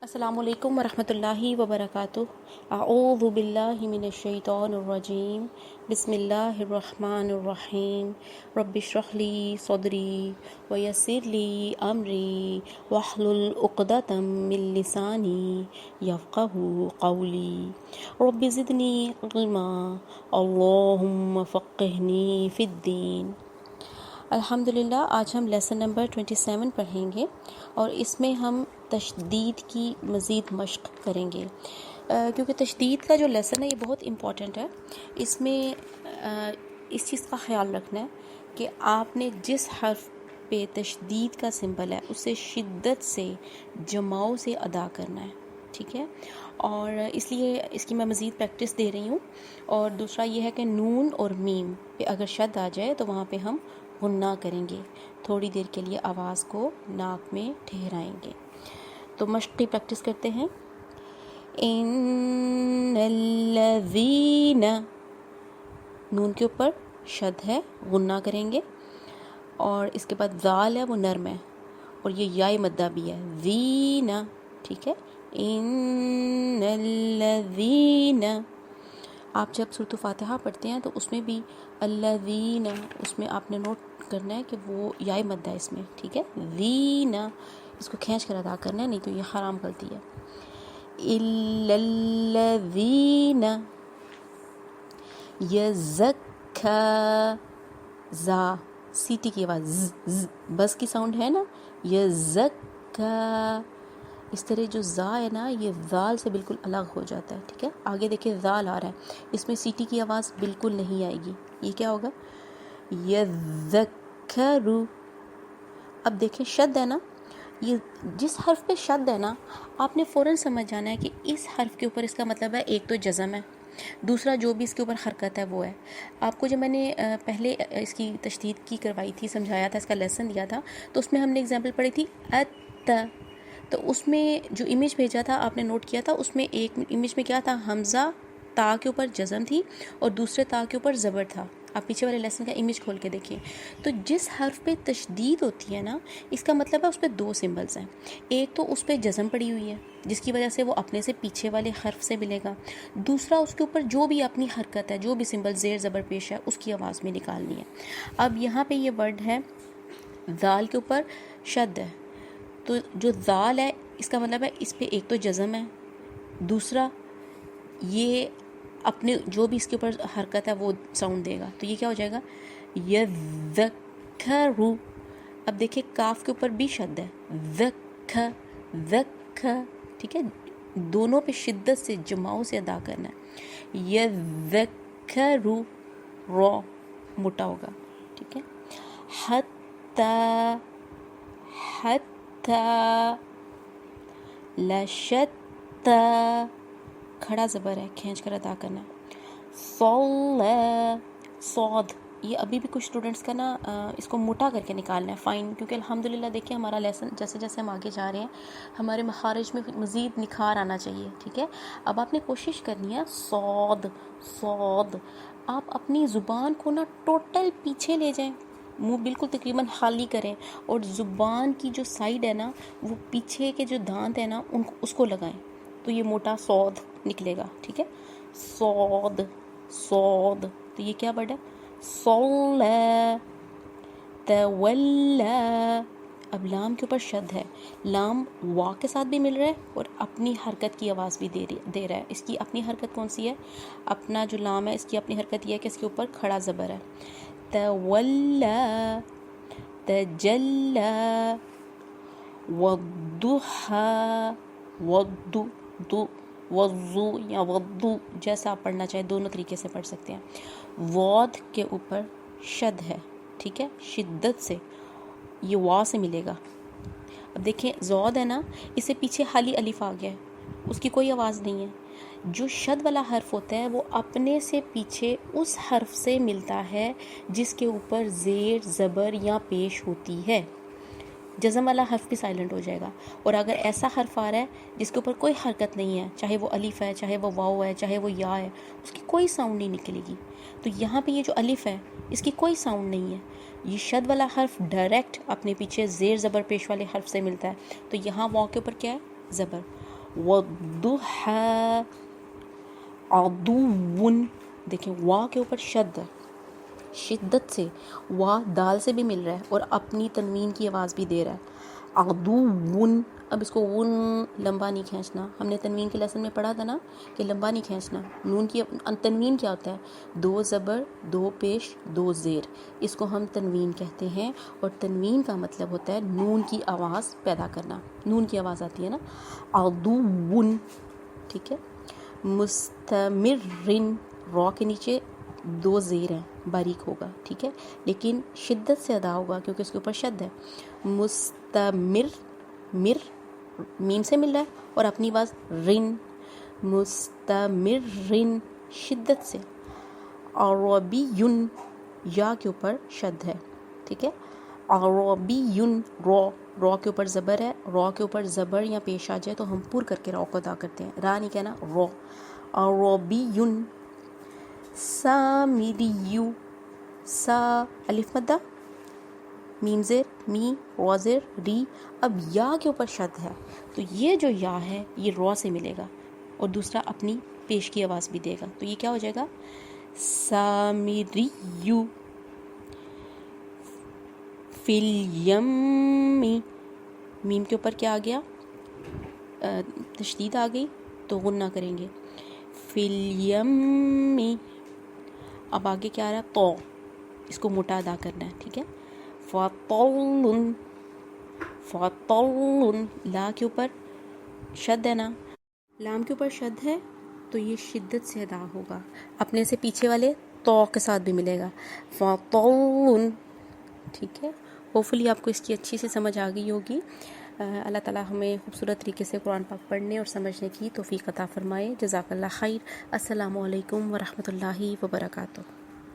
السلام علیکم ورحمۃ اللہ وبرکاتہ۔ اعوذ باللہ من الشیطان الرجیم، بسم اللہ الرحمن الرحیم۔ رب اشرح لی صدری ویسر لی امری واحلل عقدۃ من لسانی یفقہوا قولی۔ رب زدنی علما اللہم فقہنی فی الدین۔ الحمدللہ آج ہم لیسن نمبر 27 پڑھیں گے اور اس میں ہم تشدید کی مزید مشق کریں گے، کیونکہ تشدید کا جو لیسن ہے یہ بہت امپورٹنٹ ہے۔ اس میں اس چیز کا خیال رکھنا ہے کہ آپ نے جس حرف پہ تشدید کا سمبل ہے اسے شدت سے جماؤ سے ادا کرنا ہے، ٹھیک ہے؟ اور اس لیے اس کی میں مزید پریکٹس دے رہی ہوں۔ اور دوسرا یہ ہے کہ نون اور میم پہ اگر شد آ جائے تو وہاں پہ ہم غنہ کریں گے، تھوڑی دیر کے لیے آواز کو ناک میں ٹھہرائیں گے۔ تو مشق کی پریکٹس کرتے ہیں۔ ان الذین، نون کے اوپر شد ہے، غنہ کریں گے، اور اس کے بعد ذال ہے وہ نرم ہے، اور یہ یائے مدہ بھی ہے، ذین، ٹھیک ہے؟ ان الذین، آپ جب سورۃ فاتحہ پڑھتے ہیں تو اس میں بھی الذین، اس میں آپ نے نوٹ کرنا ہے کہ وہ یائے مدہ ہے اس میں، ٹھیک ہے؟ ذین، اس کو کھینچ کر ادا کرنا ہے، نہیں تو یہ حرام غلطی ہے۔ الا الذین یزکا، زا، سی ٹی کی آواز بس کی ساؤنڈ ہے نا، یزکا، اس طرح جو زا ہے نا یہ ذال سے بالکل الگ ہو جاتا ہے، ٹھیک ہے؟ آگے دیکھیں ذال آ رہا ہے، اس میں سی ٹی کی آواز بالکل نہیں آئے گی، یہ کیا ہوگا؟ یذکرو۔ اب دیکھیں شد ہے نا، یہ جس حرف پہ شد ہے نا آپ نے فوراً سمجھ جانا ہے کہ اس حرف کے اوپر اس کا مطلب ہے ایک تو جزم ہے، دوسرا جو بھی اس کے اوپر حرکت ہے وہ ہے۔ آپ کو جب میں نے پہلے اس کی تشدید کی کروائی تھی، سمجھایا تھا، اس کا لیسن دیا تھا، تو اس میں ہم نے اگزامپل پڑھی تھی ات، تو اس میں جو امیج بھیجا تھا آپ نے نوٹ کیا تھا، اس میں ایک امیج میں کیا تھا، حمزہ تا کے اوپر جزم تھی اور دوسرے تا کے اوپر زبر تھا۔ آپ پیچھے والے لیسن کا امیج کھول کے دیکھیں، تو جس حرف پہ تشدید ہوتی ہے نا اس کا مطلب ہے اس پہ دو سمبلز ہیں، ایک تو اس پہ جزم پڑی ہوئی ہے جس کی وجہ سے وہ اپنے سے پیچھے والے حرف سے ملے گا، دوسرا اس کے اوپر جو بھی اپنی حرکت ہے، جو بھی سمبل زیر زبر پیش ہے اس کی آواز میں نکالنی ہے۔ اب یہاں پہ یہ ورڈ ہے ذال کے اوپر شد ہے، تو جو ذال ہے اس کا مطلب ہے اس پہ ایک تو جزم ہے، دوسرا یہ اپنے جو بھی اس کے اوپر حرکت ہے وہ ساؤنڈ دے گا، تو یہ کیا ہو جائے گا، یذکرو۔ اب دیکھیں کاف کے اوپر بھی شد ہے، ذک، ذک، ٹھیک ہے؟ دونوں پہ شدت سے جماؤ سے ادا کرنا ہے، یذکرو، رو موٹا ہوگا، ٹھیک ہے؟ حتی، حتی، لشتی، کھڑا زبر ہے، کھینچ کر ادا کرنا ہے، صلی، صاد، یہ ابھی بھی کچھ اسٹوڈنٹس کا نا اس کو موٹا کر کے نکالنا ہے، فائن، کیونکہ الحمدللہ دیکھیں ہمارا لیسن جیسے جیسے ہم آگے جا رہے ہیں ہمارے مخارج میں مزید نکھار آنا چاہیے، ٹھیک ہے؟ اب آپ نے کوشش کرنی ہے صاد، صاد، آپ اپنی زبان کو نا ٹوٹل پیچھے لے جائیں، منہ بالکل تقریباً خالی کریں، اور زبان کی جو سائیڈ ہے نا وہ پیچھے کے جو دانت ہیں نا اس کو لگائیں، تو یہ موٹا صاد نکلے گا، ٹھیک ہے؟ صاد، صاد، تو یہ کیا ورڈ ہے، صلی، تولی۔ اب لام کے اوپر شد ہے، لام وا کے ساتھ بھی مل رہا ہے اور اپنی حرکت کی آواز بھی دے رہا ہے۔ اس کی اپنی حرکت کون سی ہے، اپنا جو لام ہے اس کی اپنی حرکت یہ ہے کہ اس کے اوپر کھڑا زبر ہے، تولی، تجلی، والضحی، وضو یا وضو، جیسا آپ پڑھنا چاہیں دونوں طریقے سے پڑھ سکتے ہیں۔ واد کے اوپر شد ہے، ٹھیک ہے؟ شدت سے یہ وا سے ملے گا۔ اب دیکھیں زود ہے نا، اسے پیچھے خالی الف آ گیا ہے، اس کی کوئی آواز نہیں ہے۔ جو شد والا حرف ہوتا ہے وہ اپنے سے پیچھے اس حرف سے ملتا ہے جس کے اوپر زیر زبر یا پیش ہوتی ہے، جزم والا حرف بھی سائلنٹ ہو جائے گا۔ اور اگر ایسا حرف آ رہا ہے جس کے اوپر کوئی حرکت نہیں ہے، چاہے وہ الف ہے، چاہے وہ واو ہے، چاہے وہ یا ہے، اس کی کوئی ساؤنڈ نہیں نکلے گی۔ تو یہاں پہ یہ جو الف ہے اس کی کوئی ساؤنڈ نہیں ہے، یہ شد والا حرف ڈائریکٹ اپنے پیچھے زیر زبر پیش والے حرف سے ملتا ہے، تو یہاں واو کے اوپر کیا ہے، زبر۔ والضحى عدو، دیکھیں وا کے اوپر شد ہے، شدت سے وا دال سے بھی مل رہا ہے اور اپنی تنوین کی آواز بھی دے رہا ہے، عدو۔ اب اس کو ون لمبا نہیں کھینچنا، ہم نے تنوین کے لیسن میں پڑھا تھا نا کہ لمبا نہیں کھینچنا۔ نون کی تنوین کیا ہوتا ہے؟ 2 زبر 2 پیش 2 زیر، اس کو ہم تنوین کہتے ہیں، اور تنوین کا مطلب ہوتا ہے نون کی آواز پیدا کرنا، نون کی آواز آتی ہے نا، عدو، ٹھیک ہے۔ مستمرن، را کے نیچے 2 زیر ہیں، باریک ہوگا، ٹھیک ہے، لیکن شدت سے ادا ہوگا کیونکہ اس کے اوپر شد ہے۔ مستمر، مر میم سے مل رہا ہے اور اپنی آواز رن، مستمرن، شدت سے۔ عربیٌ، یا کے اوپر شد ہے، ٹھیک ہے، عربیٌ، را کے اوپر زبر ہے، را کے اوپر زبر یا پیش آ جائے تو ہم پور کر کے را کو ادا کرتے ہیں، را نہیں کہنا، را۔ عربیٌ، سامریٌ، سا الف مدہ، میم زیر، می، را زیر، ری۔ اب یا کے اوپر شد ہے تو یہ جو یا ہے یہ را سے ملے گا اور دوسرا اپنی پیش کی آواز بھی دے گا، تو یہ کیا ہو جائے گا؟ سامریٌ۔ فی الیم، میم کے اوپر کیا آ گیا؟ تشدید آ گئی تو غنہ کریں گے، فی الیم۔ اب آگے کیا آ رہا ہے؟ تو، اس کو موٹا ادا کرنا ہے، ٹھیک ہے، فطول، فطول، لا کے اوپر شد ہے نا، لام کے اوپر شد ہے تو یہ شدت سے ادا ہوگا، اپنے سے پیچھے والے تو کے ساتھ بھی ملے گا، فطول، ٹھیک ہے۔ ہوپفلی آپ کو اس کی اچھی سے سمجھ آ گئی ہوگی۔ اللہ تعالیٰ ہمیں خوبصورت طریقے سے قرآن پاک پڑھنے اور سمجھنے کی توفیق عطا فرمائے۔ جزاک اللہ خیر۔ السلام علیکم ورحمۃ اللہ وبرکاتہ۔